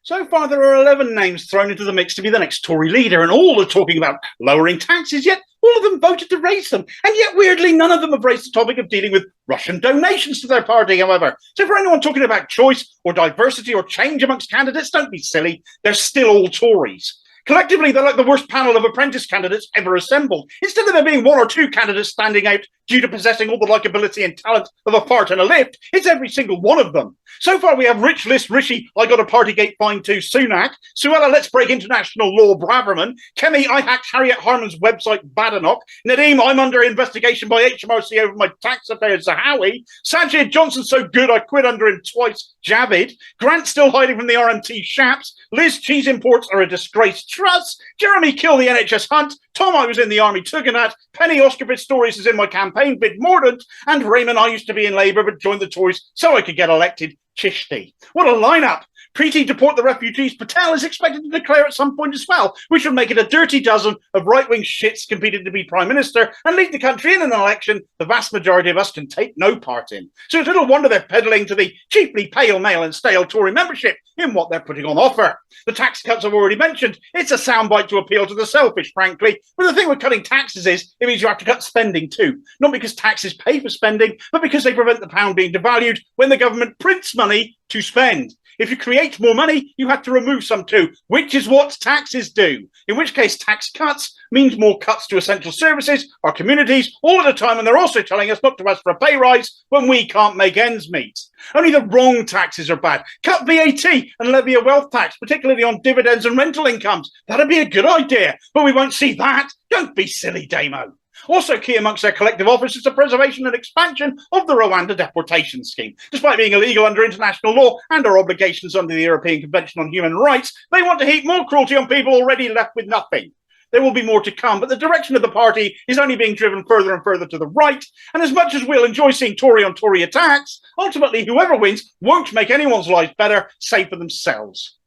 So far, there are 11 names thrown into the mix to be the next Tory leader, and all are talking about lowering taxes, yet all of them voted to raise them. And yet, weirdly, none of them have raised the topic of dealing with Russian donations to their party, however. So for anyone talking about choice or diversity or change amongst candidates, don't be silly. They're still all Tories. Collectively, they're like the worst panel of apprentice candidates ever assembled. Instead of there being one or two candidates standing out due to possessing all the likability and talent of a fart and a lift, it's every single one of them. So far, we have Rich List Rishi, I got a Partygate fine too, Sunak, Suella Let's Break International Law Braverman, Kemi I hacked Harriet Harman's website Badenoch, Nadeem I'm under investigation by HMRC over my tax affairs Zahawi, Sajid Johnson so good I quit under him twice Javid, Grant still hiding from the RMT Shaps, Liz Cheese Imports are a disgrace Truss, Jeremy Kill the NHS Hunt, Tom I was in the army Tuganat, Penny Oscarpit Stories is in my campaign bid Mordant, and Raymond I used to be in Labour but joined the Tories so I could get elected Chishti. What a lineup! Preeti Deport the Refugees Patel is expected to declare at some point as well, which would make it a dirty dozen of right-wing shits competing to be Prime Minister and lead the country in an election the vast majority of us can take no part in. So it's little wonder they're peddling to the cheaply pale, male and stale Tory membership in what they're putting on offer. The tax cuts I've already mentioned. It's a soundbite to appeal to the selfish, frankly. But the thing with cutting taxes is it means you have to cut spending too. Not because taxes pay for spending, but because they prevent the pound being devalued when the government prints money to spend. If you create more money, you have to remove some too, which is what taxes do. In which case, tax cuts means more cuts to essential services, our communities, all at a time, and they're also telling us not to ask for a pay rise when we can't make ends meet. Only the wrong taxes are bad. Cut VAT and levy a wealth tax, particularly on dividends and rental incomes. That'd be a good idea, but we won't see that. Don't be silly, Damo. Also key amongst their collective offers is the preservation and expansion of the Rwanda deportation scheme. Despite being illegal under international law and our obligations under the European Convention on Human Rights, they want to heap more cruelty on people already left with nothing. There will be more to come, but the direction of the party is only being driven further and further to the right, and as much as we'll enjoy seeing Tory on Tory attacks, ultimately whoever wins won't make anyone's life better, save for themselves.